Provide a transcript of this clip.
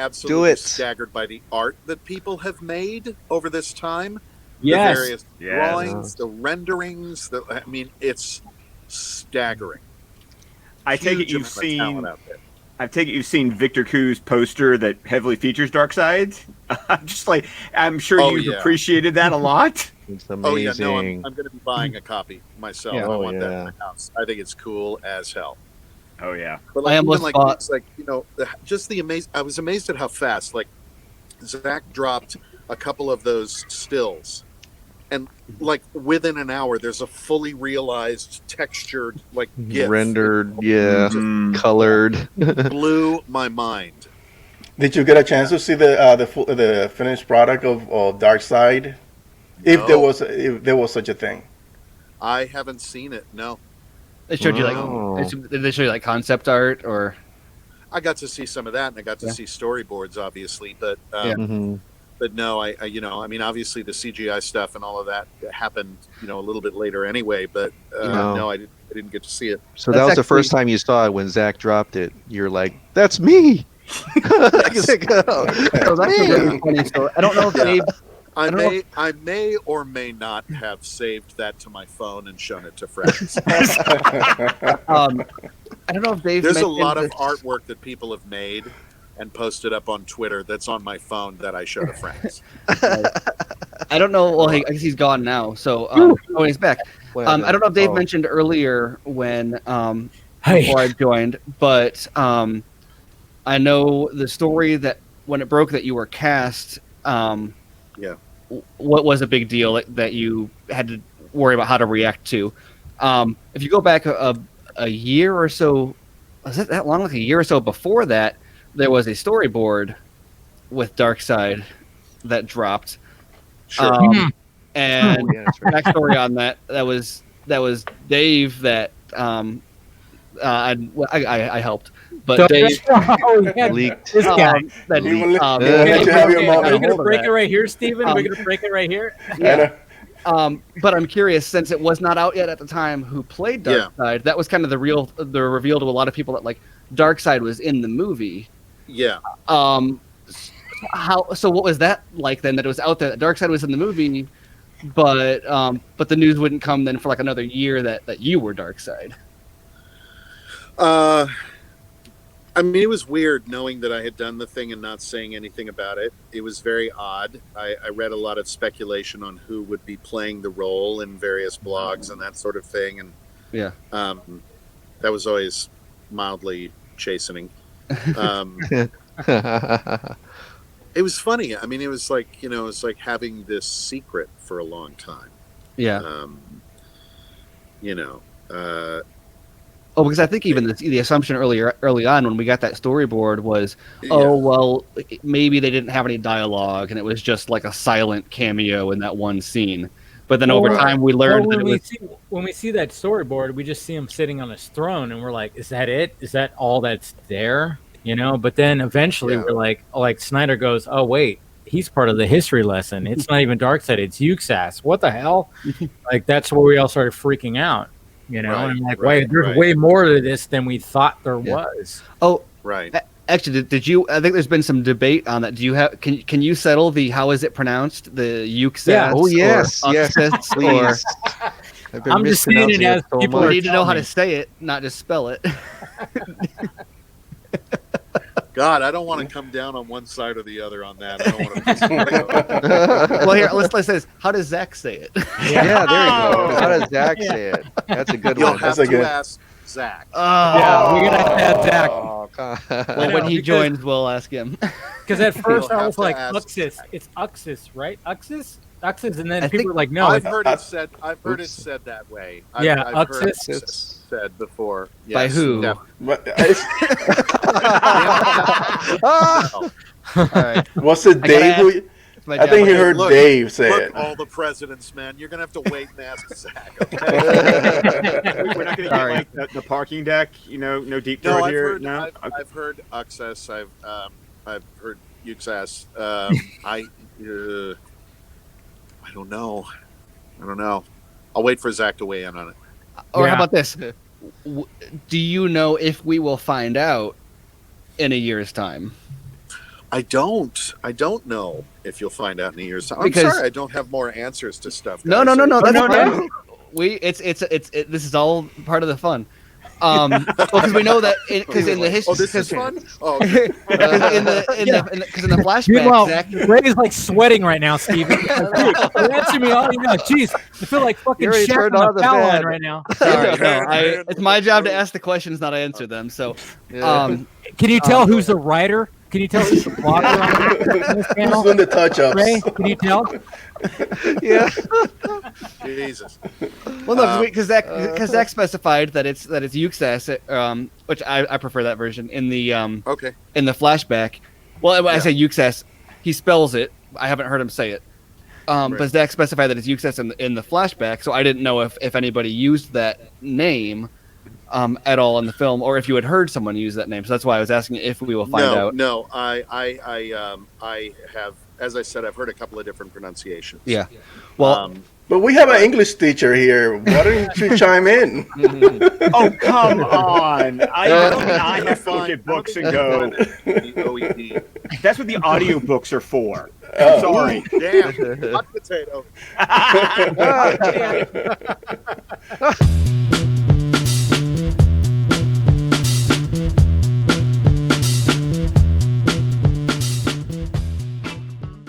absolutely it. staggered by the art that people have made over this time. Yes. The various drawings, the renderings. I mean, it's staggering. I take it Huge you've amount of talent seen. out there. I take it you've seen Victor Ku's poster that heavily features Darkseid. I'm sure Oh, you've yeah. appreciated that a lot. It's Oh yeah, no, amazing. I'm going to be buying a copy myself. Yeah. I Oh, want that yeah. in my house. I think it's cool as hell. Oh yeah. But I almost even bought- it's like just the amazing. I was amazed at how fast. Like Zach dropped a couple of those stills, and like within an hour, there's a fully realized, textured GIF. Rendered, Mm. colored. Blew my mind. Did you get a chance to see the finished product of Darkseid? If No. there was such a thing. I haven't seen it. No, They showed you Wow. did they show you like concept art or? I got to see some of that, and I got to Yeah. see storyboards, obviously. But Yeah. Mhm. but no, I mean, obviously the CGI stuff and all of that happened, a little bit later anyway. But No. no, I didn't get to see it. So That's that was the first actually- time you saw it when Zach dropped it. You're like, "That's me." It's like, oh, So that's a really funny story. I don't know if Yeah. Dave. I don't I may or may not have saved that to my phone and shown it to friends. I don't know if Dave. There's a mentioned lot of this- artwork that people have made and posted up on Twitter that's on my phone that I show to friends. I don't know. Well, I guess he's gone now. So, oh, he's back. what I don't know if Dave happened? mentioned earlier when Hey. before I joined, but I know the story that when it broke that you were cast. Yeah. What was a big deal that you had to worry about how to react to? If you go back a year or so, was it that long? Like a year or so before that, there was a storyboard with Darkseid that dropped. Sure. And Oh, yeah, that's right. backstory on that was Dave that I helped, but So- Dave Oh, yeah. Leaked. This guy. that He will let Yeah. let you have your Are moment. we Hold gonna on break that. it right here, Steven? Are we Um, gonna break it right here? yeah. But I'm curious, since it was not out yet at the time, who played Yeah. Darkseid? That was kind of the reveal to a lot of people that like Darkseid was in the movie. Yeah. So what was that like then? That it was out there that Darkseid was in the movie, but the news wouldn't come then for like another year that you were Darkseid. I mean, it was weird knowing that I had done the thing and not saying anything about it. It was very odd. I read a lot of speculation on who would be playing the role in various blogs and that sort of thing. And Yeah. that was always mildly chastening. It was funny. I mean, it was like, it was like having this secret for a long time. Yeah. Because I think even the assumption early on when we got that storyboard was, oh well, maybe they didn't have any dialogue and it was just like a silent cameo in that one scene. But then over Well, time we learned Well, that when we see that storyboard, we just see him sitting on his throne, and we're like, "Is that it? Is that all that's there?" But then eventually Yeah. we're like Snyder goes, "Oh wait, he's part of the history lesson. It's not even Darkseid, it's Uxas. What the hell?" Like that's where we all started freaking out. Right, And I'm like, right, wait, there's right. way more to this than we thought there Yeah. was. oh, Right. actually, did you? I think there's been some debate on that. Do you have? Can you settle the how is it pronounced? The Uxas? Yeah. Oh, yes, or yes, Uxas, or please. I've been I'm just saying it mispronouncing as so people we much. need to know how Tell to me. say it, not just spell it. God, I don't want to come down on one side or the other on that. I don't want to piss anybody off. Well, here let's say this. How does Zach say it? Yeah, there you go. Oh. How does Zach say it? That's a good You'll one. have That's a to good- ask Zach. Yeah, we're gonna have to have Zach. Oh, God. Well, I know, when he because- joins, we'll ask him. Because at first You'll I have was to like, ask Uxas. Zach. It's Uxas, right? Uxas, and then I people think- were like, no, I've it's heard it said. I've heard it Oops. said that way. Yeah, I've heard it Uxas. said before. By Yes, who? definitely. But, No. All right. was it I gotta Dave? Who, It's my I job. think he Okay, heard Look, Dave say Look, it. all the presidents, man. You're gonna have to wait and ask Zach. Okay. We're not going to get Sorry. like the parking deck. No deep No, throat I've here. heard. No. I've heard Uxas. I've heard Uxas. I don't know. I'll wait for Zach to weigh in on it. Or Yeah. how about this? Do you know if we will find out in a year's time? I don't know if you'll find out in a year's time. I'm Because- sorry, I don't have more answers to stuff. No, guys. that's no, fine. no. This is all part of the fun. Because we know that because in the history, Oh, this is fun. Oh, okay. in the flashback, Meanwhile, Zach, Ray is like sweating right now, Steven. Dude, answer me all you know. Jeez, I feel like fucking You already Shaq turned on on the the foul fan. line right now. sorry, no, it's my job to ask the questions, not answer them. So, Can you tell who's the writer? Can you tell who's the blogger on this Who's panel? doing the touch-ups? Ray, can you tell? Yeah. Jesus. well, no, because Zach specified that it's Uxas, which I prefer that version in the Okay. in the flashback. Well, when I say Uxas, he spells it. I haven't heard him say it. Right. But Zach specified that it's Uxas in the flashback, so I didn't know if anybody used that name at all in the film, or if you had heard someone use that name. So that's why I was asking if we will find out. No, I have, as I said, I've heard a couple of different pronunciations. Yeah. Well, But we have an English teacher here. Why don't you chime in? Oh, come on. I have to look at books and go, The OED. that's what the audiobooks are for. Oh. Sorry. Damn, hot potato.